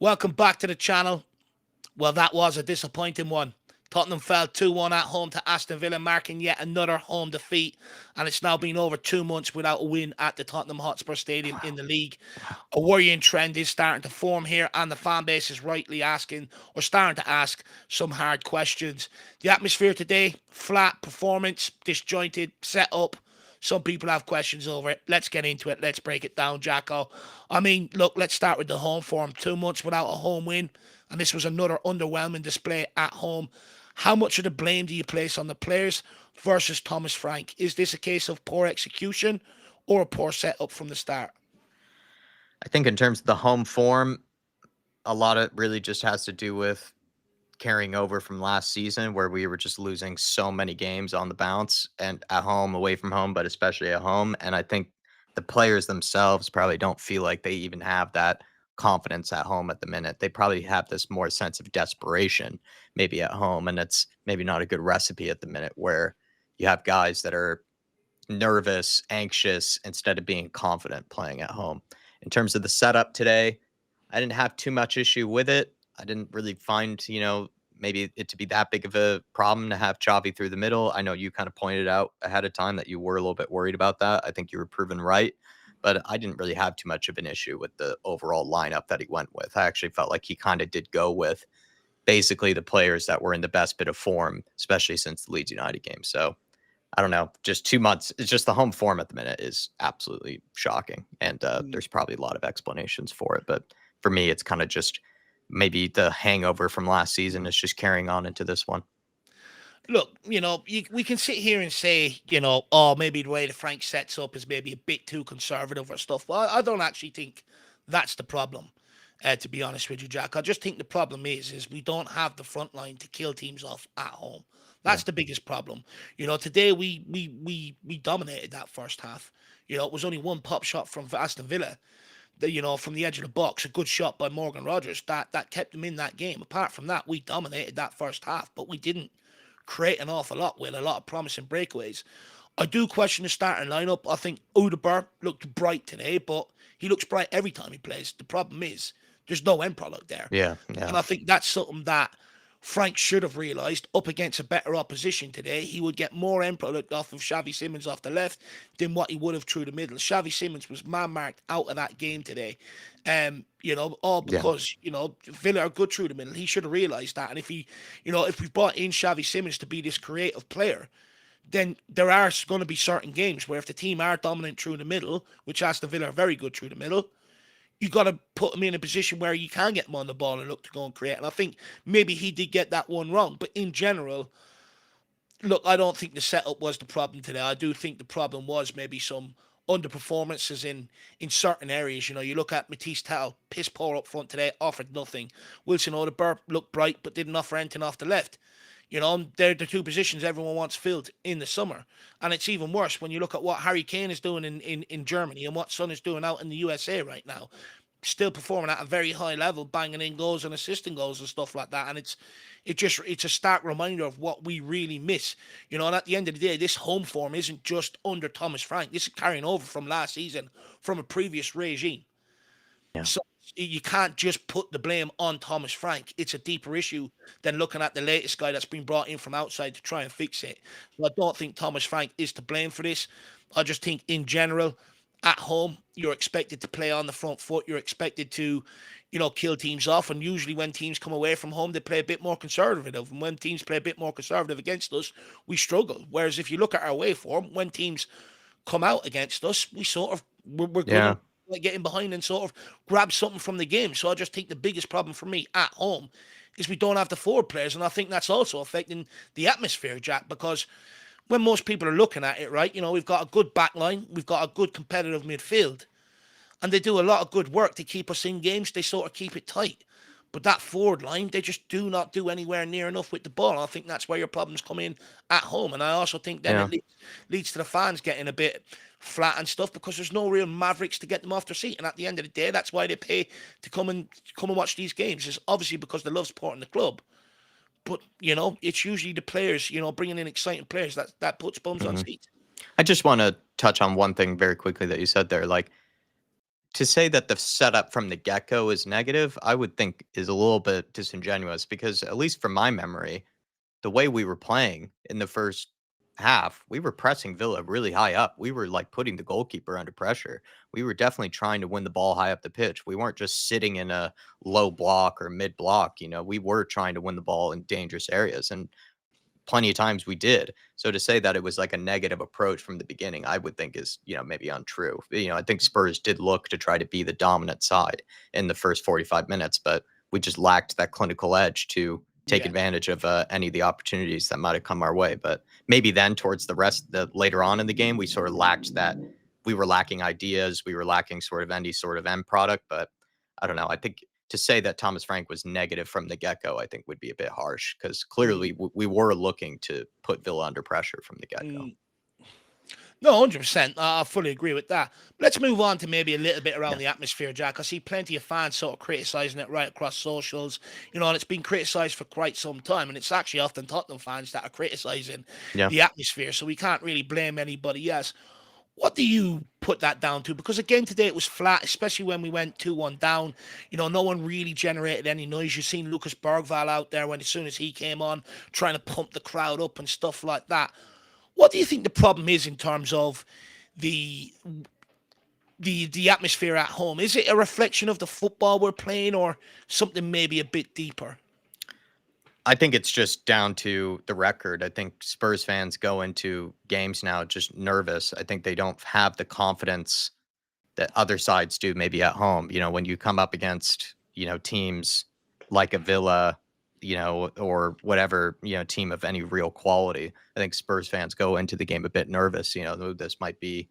Welcome back to the channel. Well, that was a disappointing one. Tottenham fell 2-1 at home to Aston Villa, marking yet another home defeat. And it's now been over 2 months without a win at the Tottenham Hotspur Stadium in Wow. the league. Wow. A worrying trend is starting to form here, and the fan base is rightly asking, or starting to ask, some hard questions. The atmosphere today, flat, performance, disjointed, set up. Some people have questions over it. Let's get into it. Let's break it down, Jacko. I mean, look, let's start with the home form. 2 months without a home win, and this was another underwhelming display at home. How much of the blame do you place on the players versus Thomas Frank? Is this a case of poor execution or a poor setup from the start? I think in terms of the home form, a lot of it really just has to do with carrying over from last season where we were just losing so many games on the bounce and at home, away from home, but especially at home. And I think the players themselves probably don't feel like they even have that confidence at home at the minute. They probably have this more sense of desperation maybe at home. And it's maybe not a good recipe at the minute where you have guys that are nervous, anxious instead of being confident playing at home. In terms of the setup today, I didn't have too much issue with it. I didn't really find, maybe it to be that big of a problem to have Chavi through the middle. I know you kind of pointed out ahead of time that you were a little bit worried about that. I think you were proven right, but I didn't really have too much of an issue with the overall lineup that he went with. I actually felt like he kind of did go with basically the players that were in the best bit of form, especially since the Leeds United game. So I don't know, just 2 months. It's just the home form at the minute is absolutely shocking. And there's probably a lot of explanations for it. But for me, it's kind of just maybe the hangover from last season is just carrying on into this one. Look, we can sit here and say, oh, maybe the way the Frank sets up is maybe a bit too conservative or stuff. Well, I don't actually think that's the problem. To be honest with you, Jack, I just think the problem is we don't have the front line to kill teams off at home. Yeah. That's the biggest problem. Today we dominated that first half. It was only one pop shot from Aston Villa, from the edge of the box, a good shot by Morgan Rogers that kept them in that game. Apart from that, we dominated that first half, but we didn't create an awful lot with a lot of promising breakaways. I do question the starting lineup. I think Udebur looked bright today, but he looks bright every time he plays. The problem is there's no end product there. Yeah. And Yeah. I think that's something that Frank should have realised up against a better opposition today. He would get more end product off of Xavi Simons off the left than what he would have through the middle. Xavi Simons was man marked out of that game today. All Yeah. because, Villa are good through the middle. He should have realised that. And if we brought in Xavi Simons to be this creative player, then there are going to be certain games where if the team are dominant through the middle, which Aston Villa are very good through the middle, you got to put him in a position where you can get him on the ball and look to go and create. And I think maybe he did get that one wrong. But in general, look, I don't think the setup was the problem today. I do think the problem was maybe some underperformances in certain areas. You look at Matisse Tal, piss poor up front today, offered nothing. Wilson Odobert looked bright but didn't offer anything off the left. They're the two positions everyone wants filled in the summer. And it's even worse when you look at what Harry Kane is doing in Germany and what Son is doing out in the USA right now. Still performing at a very high level, banging in goals and assisting goals and stuff like that. And it's a stark reminder of what we really miss. And at the end of the day, this home form isn't just under Thomas Frank. This is carrying over from last season, from a previous regime. Yeah. So you can't just put the blame on Thomas Frank. It's a deeper issue than looking at the latest guy that's been brought in from outside to try and fix it. So I don't think Thomas Frank is to blame for this. I just think in general, at home, you're expected to play on the front foot. You're expected to, kill teams off. And usually when teams come away from home, they play a bit more conservative. And when teams play a bit more conservative against us, we struggle. Whereas if you look at our away form, when teams come out against us, we sort of we're good Yeah. at like getting behind and sort of grab something from the game. So I just think the biggest problem for me at home is we don't have the forward players, and I think that's also affecting the atmosphere, Jack. Because when most people are looking at it, right, we've got a good back line, we've got a good competitive midfield, and they do a lot of good work to keep us in games. They sort of keep it tight. But that forward line, they just do not do anywhere near enough with the ball. I think that's where your problems come in at home. And I also think then it Yeah. leads to the fans getting a bit flat and stuff because there's no real mavericks to get them off their seat. And at the end of the day, that's why they pay to come and watch these games. It's obviously because they love supporting the club. But it's usually the players, bringing in exciting players that puts bums on Hmm. seats. I just want to touch on one thing very quickly that you said there. Like, to say that the setup from the get-go is negative, I would think is a little bit disingenuous because at least from my memory, the way we were playing in the first half, we were pressing Villa really high up. We were like putting the goalkeeper under pressure. We were definitely trying to win the ball high up the pitch. We weren't just sitting in a low block or mid block. We were trying to win the ball in dangerous areas. And plenty of times we did. So to say that it was like a negative approach from the beginning, I would think is, maybe untrue. I think Spurs did look to try to be the dominant side in the first 45 minutes, but we just lacked that clinical edge to take Yeah. advantage of any of the opportunities that might have come our way. But maybe then towards the later on in the game, we sort of lacked that. We were lacking ideas. We were lacking sort of any sort of end product. But I don't know. I think to say that Thomas Frank was negative from the get-go, I think would be a bit harsh because clearly Mm, we were looking to put Villa under pressure from the get-go. mm. No, 100%. I fully agree with that. Let's move on to maybe a little bit around Yeah. the atmosphere, Jack. I see plenty of fans sort of criticising it right across socials, and it's been criticised for quite some time. And it's actually often Tottenham fans that are criticising Yeah. the atmosphere. So we can't really blame anybody else. What do you put that down to? Because again, today it was flat, especially when we went 2-1 down. No one really generated any noise. You've seen Lucas Bergvall out there when as soon as he came on, trying to pump the crowd up and stuff like that. What do you think the problem is in terms of the the atmosphere at home? Is it a reflection of the football we're playing, or something maybe a bit deeper? I think it's just down to the record. I think Spurs fans go into games now just nervous. I think they don't have the confidence that other sides do maybe at home. When you come up against, teams like a Villa, or whatever, team of any real quality, I think Spurs fans go into the game a bit nervous. This might be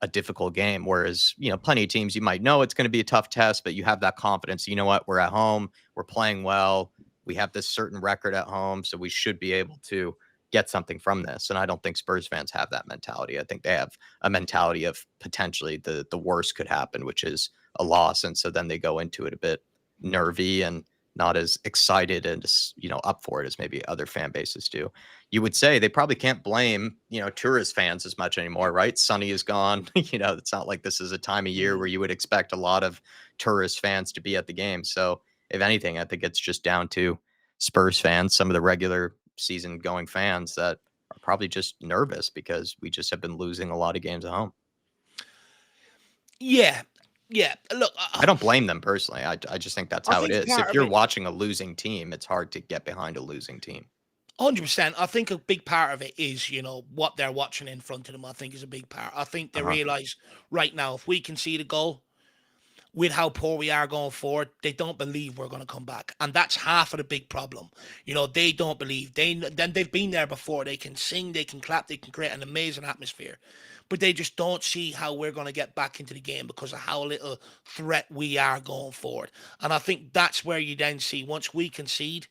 a difficult game. Whereas, plenty of teams you might know it's going to be a tough test, but you have that confidence. You know what? We're at home. We're playing well. We have this certain record at home, so we should be able to get something from this. And I don't think Spurs fans have that mentality. I think they have a mentality of potentially the worst could happen, which is a loss. And so then they go into it a bit nervy and not as excited and up for it as maybe other fan bases do. You would say they probably can't blame tourist fans as much anymore, right? Sunny is gone. It's not like this is a time of year Mm. where you would expect a lot of tourist fans to be at the game. So if anything, I think it's just down to Spurs fans, some of the regular season going fans that are probably just nervous because we just have been losing a lot of games at home. Yeah, yeah. Look, I don't blame them personally. I just think that's I how it think is. part If of you're it, watching a losing team, it's hard to get behind a losing team. 100%. I think a big part of it is, what they're watching in front of them. I think is a big part. I think they Uh-huh. realize right now if we can see the goal, with how poor we are going forward, they don't believe we're going to come back, and that's half of the big problem. They don't believe. They've been there before. They can sing, they can clap, they can create an amazing atmosphere, but they just don't see how we're going to get back into the game because of how little threat we are going forward. And I think that's where you then see once we concede,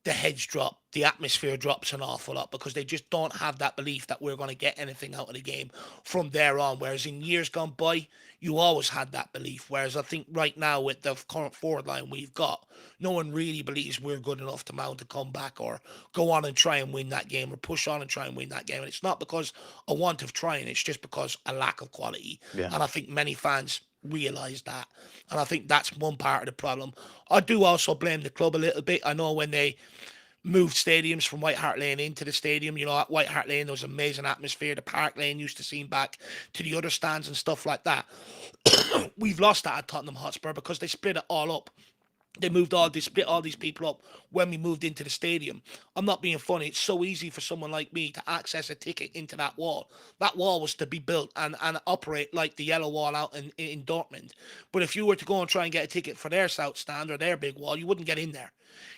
the heads drop, the atmosphere drops an awful lot because they just don't have that belief that we're going to get anything out of the game from there on. Whereas in years gone by, you always had that belief. Whereas I think right now with the current forward line we've got, no one really believes we're good enough to mount a comeback or go on and try and win that game or push on and try and win that game. And it's not because a want of trying, it's just because a lack of quality. Yeah. And I think many fans realise that. And I think that's one part of the problem. I do also blame the club a little bit. I know when they moved stadiums from White Hart Lane into the stadium. At White Hart Lane, there was amazing atmosphere. The Park Lane used to seem back to the other stands and stuff like that. We've lost that at Tottenham Hotspur because they split it all up. They split all these people up when we moved into the stadium. I'm not being funny. It's so easy for someone like me to access a ticket into that wall. That wall was to be built and operate like the yellow wall out in Dortmund. But if you were to go and try and get a ticket for their south stand or their big wall, you wouldn't get in there.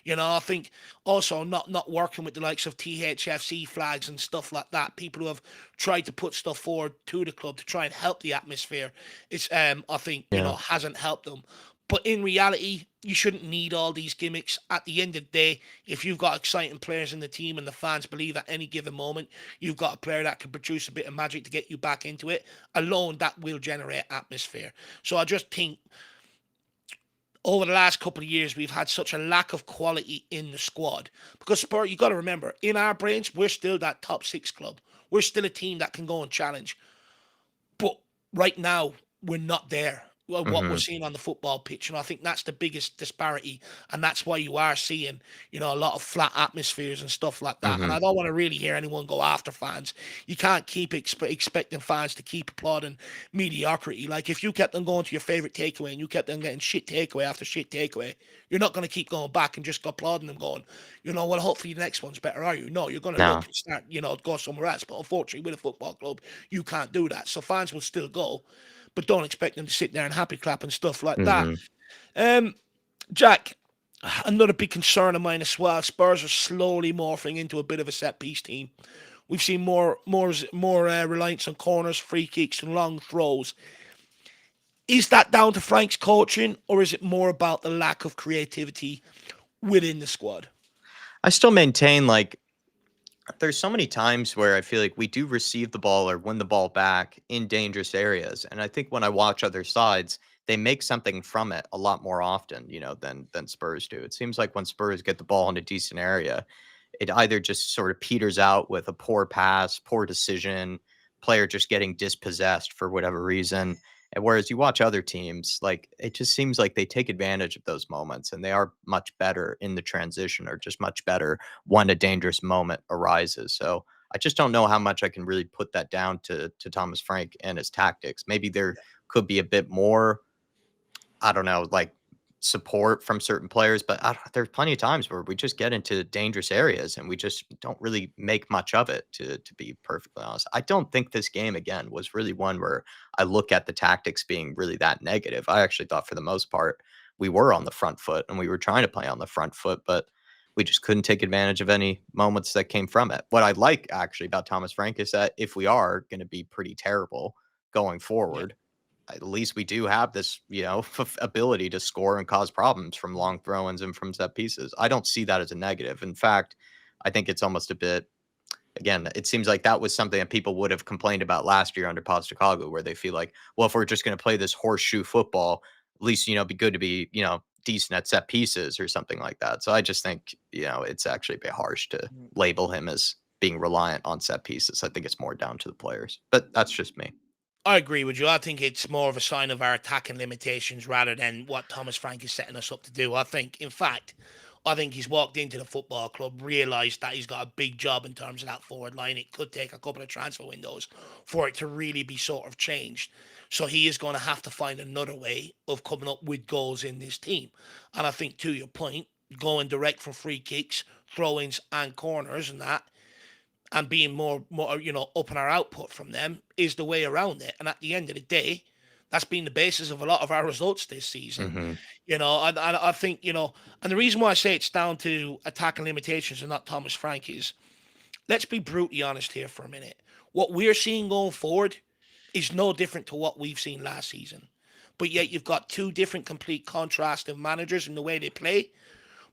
I think also not working with the likes of THFC flags and stuff like that. People who have tried to put stuff forward to the club to try and help the atmosphere. It's I think Yeah. hasn't helped them. But in reality, you shouldn't need all these gimmicks. At the end of the day, if you've got exciting players in the team and the fans believe at any given moment you've got a player that can produce a bit of magic to get you back into it, alone that will generate atmosphere. So I just think over the last couple of years, we've had such a lack of quality in the squad. Because Spurs, you got to remember, in our brains, we're still that top six club. We're still a team that can go and challenge. But right now, we're not there. what we're Mhm. seeing on the football pitch. And I think that's the biggest disparity. And that's why you are seeing, a lot of flat atmospheres and stuff like that. And Mhm. I don't want to really hear anyone go after fans. You can't keep expecting fans to keep applauding mediocrity. Like, if you kept on going to your favorite takeaway and you kept on getting shit takeaway after shit takeaway, you're not going to keep going back and just applauding them going, well, hopefully the next one's better, are you? No, you're going to look No. and start, go somewhere else. But unfortunately, with a football club, you can't do that. So fans will still go, but don't expect them to sit there and happy clap and stuff like that. Mhm. Um, Jack, another big concern of mine as well. Spurs are slowly morphing into a bit of a set piece team. We've seen more reliance on corners, free kicks, and long throws. Is that down to Frank's coaching, or is it more about the lack of creativity within the squad? I still maintain, like, there's so many times where I feel like we do receive the ball or win the ball back in dangerous areas, and I think when I watch other sides, they make something from it a lot more often, than Spurs do. It seems like when Spurs get the ball in a decent area, it either just sort of peters out with a poor pass, poor decision, player just getting dispossessed for whatever reason. And whereas you watch other teams, like, it just seems like they take advantage of those moments and they are much better in the transition, or just much better when a dangerous moment arises. So I just don't know how much I can really put that down to Thomas Frank and his tactics. Maybe there could be a bit more, I don't know, like, support from certain players, but there's plenty of times where we just get into dangerous areas and we just don't really make much of it. To be perfectly honest, I don't think this game again was really one where I look at the tactics being really that negative. I actually thought for the most part we were on the front foot and we were trying to play on the front foot, but we just couldn't take advantage of any moments that came from it. What I like actually about Thomas Frank is that if we are going to be pretty terrible going Yeah. forward, at least we do have this, ability to score and cause problems from long throw-ins and from set pieces. I don't see that as a negative. In fact, I think it's almost a bit, again, it seems like that was something that people would have complained about last year under Postecoglou, where they feel like, well, if we're just going to play this horseshoe football, at least, be good to be, decent at set pieces or something like that. So I just think, it's actually a bit harsh to label him as being reliant on set pieces. I think it's more down to the players, but that's just me. I agree with you. I think it's more of a sign of our attacking limitations rather than what Thomas Frank is setting us up to do. I think he's walked into the football club, realised that he's got a big job in terms of that forward line. It could take a couple of transfer windows for it to really be sort of changed. So he is going to have to find another way of coming up with goals in this team. And I think, to your point, going direct from free kicks, throw-ins, and corners and that, and being more upping our output from them is the way around it. And at the end of the day, that's been the basis of a lot of our results this season. Hmm. I think, and the reason why I say it's down to attacking limitations and not Thomas Frank is, let's be brutally honest here for a minute. What we're seeing going forward is no different to what we've seen last season. But yet you've got two different complete contrasting managers in the way they play,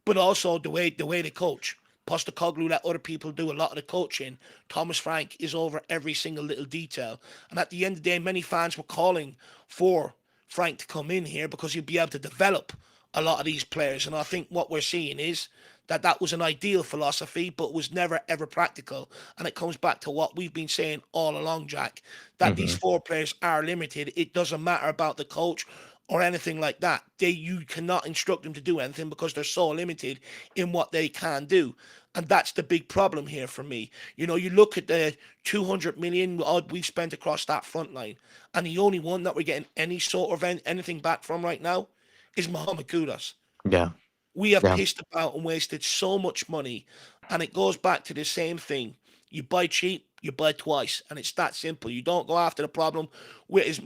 but also the way they coach. Postecoglou let other people do a lot of the coaching. Thomas Frank is over every single little detail. And at the end of the day, many fans were calling for Frank to come in here because he'd be able to develop a lot of these players. And I think what we're seeing is that that was an ideal philosophy, but was never ever practical. And it comes back to what we've been saying all along, Jack, that these Hmm. four players are limited. It doesn't matter about the coach or anything like that. You cannot instruct them to do anything because they're so limited in what they can do. And that's the big problem here for me. You look at the 200 million odd we've spent across that front line, and the only one that we're getting any sort of anything back from right now is Mohamed Kudus. Yeah. We have Yeah. pissed about and wasted so much money, and it goes back to the same thing. You buy cheap, you buy twice, and it's that simple. You don't go after the problem with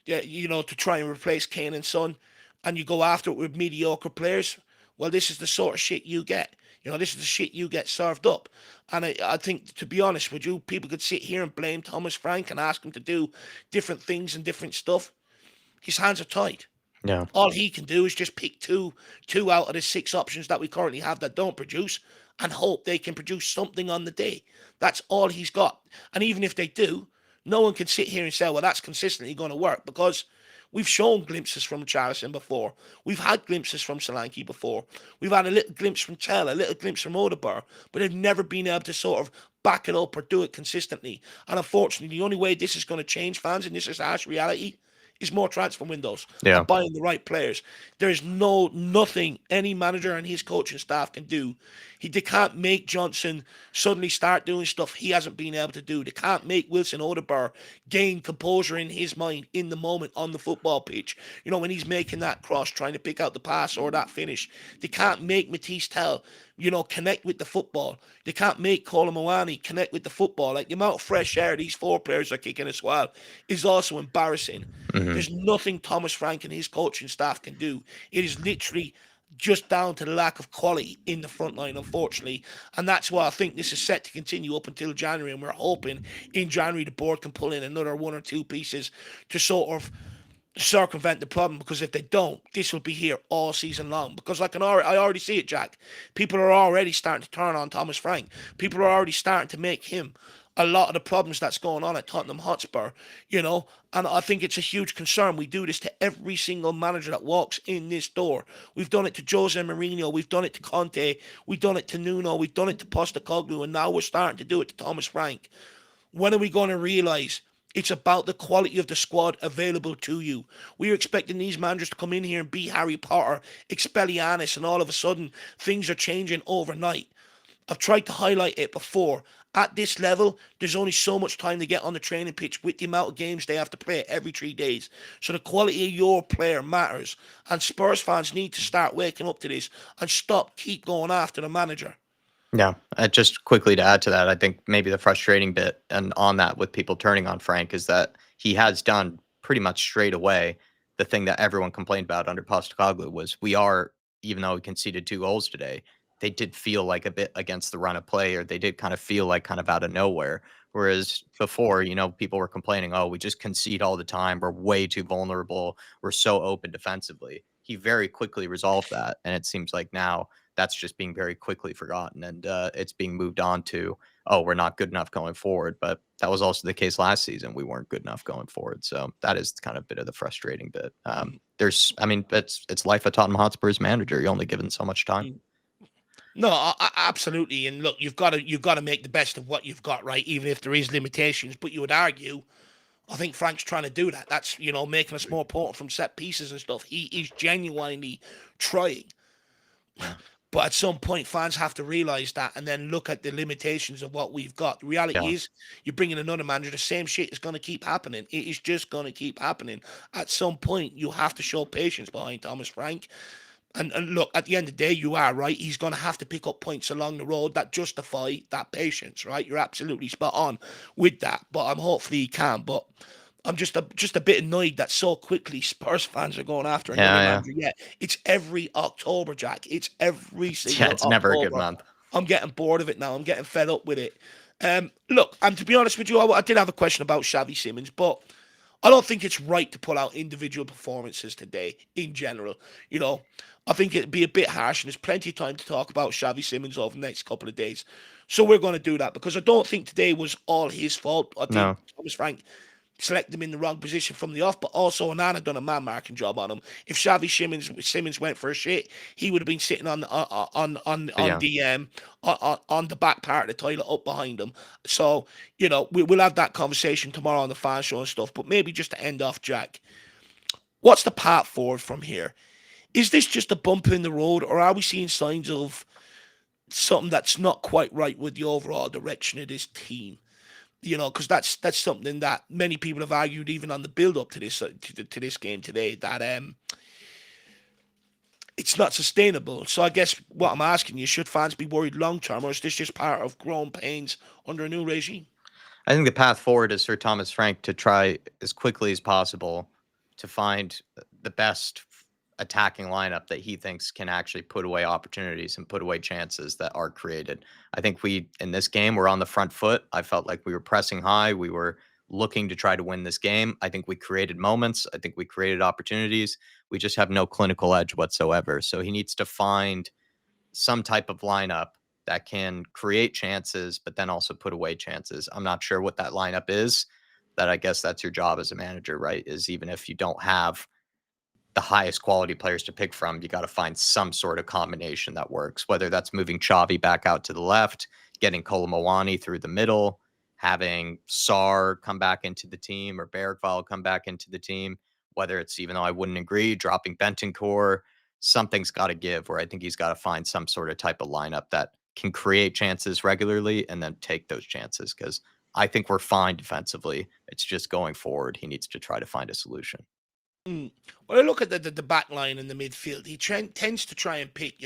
to try and replace Kane and Son, and you go after it with mediocre players. Well, this is the sort of shit you get. This is the shit you get served up. And I think, to be honest with you, people could sit here and blame Thomas Frank and ask him to do different things and different stuff. His hands are tied. Yeah. All he can do is just pick two out of the six options that we currently have that don't produce, and hope they can produce something on the day. That's all he's got. And even if they do, no one can sit here and say, well, that's consistently going to work, because we've shown glimpses from Charlison before. We've had glimpses from Solanke before. We've had a little glimpse from Tell, a little glimpse from Odebar, but they've never been able to sort of back it up or do it consistently. And unfortunately, the only way this is going to change, fans, and this is harsh reality, is more transfer windows Yeah. and buying the right players. There's nothing any manager and his coaching staff can do. They can't make Johnson suddenly start doing stuff he hasn't been able to do. They can't make Wilson Odegaard gain composure in his mind in the moment on the football pitch. You know, when he's making that cross, trying to pick out the pass or that finish. They can't make Matisse Tell, connect with the football. They can't make Colin Moani connect with the football. Like the amount of fresh air these four players are kicking as well is also embarrassing. Hmm. There's nothing Thomas Frank and his coaching staff can do. It is literally just down to the lack of quality in the front line, unfortunately. And that's why I think this is set to continue up until January. And we're hoping in January the board can pull in another one or two pieces to sort of circumvent the problem, because if they don't, this will be here all season long. Because I already see it, Jack. People are already starting to turn on Thomas Frank. People are already starting to make him a lot of the problems that's going on at Tottenham Hotspur, and I think it's a huge concern. We do this to every single manager that walks in this door. We've done it to Jose Mourinho, we've done it to Conte, we've done it to Nuno, we've done it to Postecoglou, and now we're starting to do it to Thomas Frank. When are we going to realise it's about the quality of the squad available to you? We're expecting these managers to come in here and be Harry Potter, Expelliarmus, and all of a sudden things are changing overnight. I've tried to highlight it before. At this level, there's only so much time to get on the training pitch with the amount of games they have to play every 3 days. So the quality of your player matters. And Spurs fans need to start waking up to this and keep going after the manager. Yeah. Just quickly to add to that, I think maybe the frustrating bit and on that with people turning on Frank is that he has done pretty much straight away the thing that everyone complained about under Postecoglou was even though we conceded 2 goals today, they did feel like a bit against the run of play, or they did kind of feel like kind of out of nowhere. Whereas before, people were complaining, oh, we just concede all the time. We're way too vulnerable. We're so open defensively. He very quickly resolved that. And it seems like now that's just being very quickly forgotten, and it's being moved on to, oh, we're not good enough going forward. But that was also the case last season. We weren't good enough going forward. So that is kind of a bit of the frustrating bit. It's life at Tottenham Hotspur's manager. You're only given so much time. No, absolutely. And look, you've got to make the best of what you've got, right? Even if there is limitations. But you would argue, I think Frank's trying to do that. That's making us more potent from set pieces and stuff. He's genuinely trying. Yeah. But at some point, fans have to realize that and then look at the limitations of what we've got. The reality Yeah. is, you bring in another manager, the same shit is going to keep happening. It is just going to keep happening. At some point, you have to show patience behind Thomas Frank. And look, at the end of the day, you are right. He's going to have to pick up points along the road that justify that patience, right? You're absolutely spot on with that. But I'm hopefully he can. But I'm just a bit annoyed that so quickly Spurs fans are going after another Yeah. manager. Yeah, it's every October, Jack. It's every Yeah. single It's never a good October. month. I'm getting bored of it now. I'm getting fed up with it. Look, and to be honest with you, I did have a question about Xavi Simons, but I don't think it's right to pull out individual performances today in general. You know, I think it'd be a bit harsh, and there's plenty of time to talk about Xavi Simons over the next couple of days. So we're going to do that because I don't think today was all his fault. I think No. Thomas Frank selected him in the wrong position from the off, but also Onana done a man marking job on him. If Xavi Simmons went for a shit, he would have been sitting on Yeah. the on the back part of the toilet up behind him. So we'll have that conversation tomorrow on the fan show and stuff. But maybe just to end off, Jack, what's the path forward from here? Is this just a bump in the road, or are we seeing signs of something that's not quite right with the overall direction of this team? Because that's something that many people have argued even on the build up to this to this game today, that it's not sustainable. So I guess what I'm asking you, should fans be worried long term, or is this just part of growing pains under a new regime? I think the path forward is for Thomas Frank to try as quickly as possible to find the best attacking lineup that he thinks can actually put away opportunities and put away chances that are created. I think in this game, we're on the front foot. I felt like we were pressing high. We were looking to try to win this game. I think we created moments. I think we created opportunities. We just have no clinical edge whatsoever. So he needs to find some type of lineup that can create chances, but then also put away chances. I'm not sure what that lineup is. That I guess that's your job as a manager, right? Is even if you don't have the highest quality players to pick from, you got to find some sort of combination that works, whether that's moving Xavi back out to the left, getting Kolomowani through the middle, having Sar come back into the team or Bergval come back into the team. whether it's, even though I wouldn't agree, dropping Bentancur, something's got to give where I think he's got to find some sort of type of lineup that can create chances regularly and then take those chances, because I think we're fine defensively. It's just going forward. He needs to try to find a solution. Mm. When I look at the back line in the midfield, he tends to try and pick,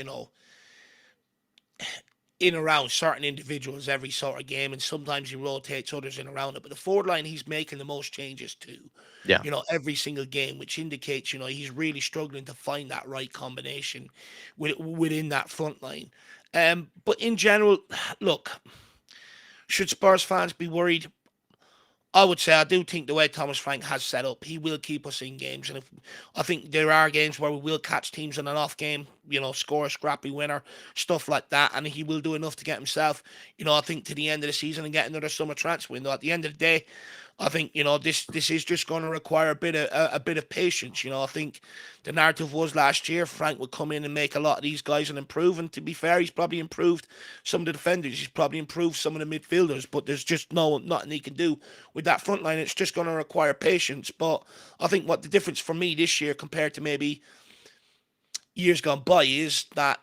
in around certain individuals every sort of game, and sometimes he rotates others in around it. But the forward line, he's making the most changes to, Yeah. every single game, which indicates, he's really struggling to find that right combination within that front line. But in general, look, should Spurs fans be worried? I would say I do think the way Thomas Frank has set up, he will keep us in games, and I think there are games where we will catch teams in an off game, score a scrappy winner, stuff like that, and he will do enough to get himself, I think, to the end of the season and get another summer transfer window. At the end of the day, I think this is just going to require a bit of patience. I think the narrative was last year Frank would come in and make a lot of these guys and improve. And to be fair, he's probably improved some of the defenders. He's probably improved some of the midfielders. But there's just nothing he can do with that front line. It's just going to require patience. But I think what the difference for me this year compared to maybe years gone by is that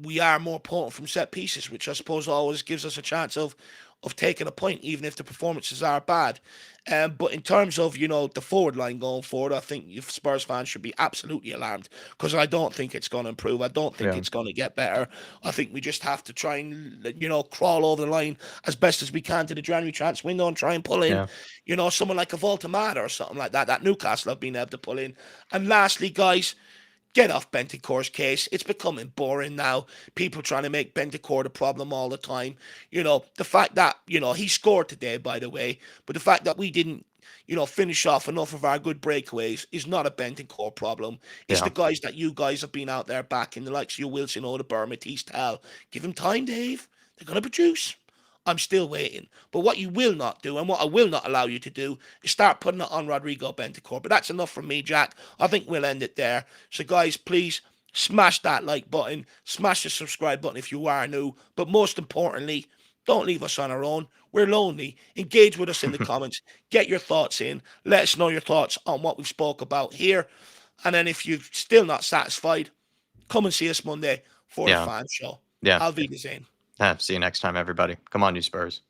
we are more potent from set pieces, which I suppose always gives us a chance of taking a point, even if the performances are bad. But in terms of the forward line going forward, I think Spurs fans should be absolutely alarmed, because I don't think it's going to improve. I don't think Yeah. it's going to get better. I think we just have to try and crawl over the line as best as we can to the January transfer window and try and pull in someone like a Voltamada or something like that Newcastle have been able to pull in. And lastly, guys, get off Bentancur's case. It's becoming boring now. People trying to make Bentancur the problem all the time. The fact that, he scored today, by the way, but the fact that we didn't, finish off enough of our good breakaways is not a Bentancur problem. It's Yeah. the guys that you guys have been out there backing, the likes of you, Wilson, Odegaard, Matisse, Tal. Give them time, Dave. They're going to produce. I'm still waiting. But what you will not do, and what I will not allow you to do, is start putting it on Rodrigo Bentancur. But that's enough from me, Jack. I think we'll end it there. So, guys, please smash that like button, smash the subscribe button if you are new. But most importantly, don't leave us on our own. We're lonely. Engage with us in the comments. Get your thoughts in. Let us know your thoughts on what we've spoke about here. And then if you're still not satisfied, come and see us Monday for the Yeah. fan show. Yeah. Auf Wiedersehen. See you next time, everybody. Come on, you Spurs.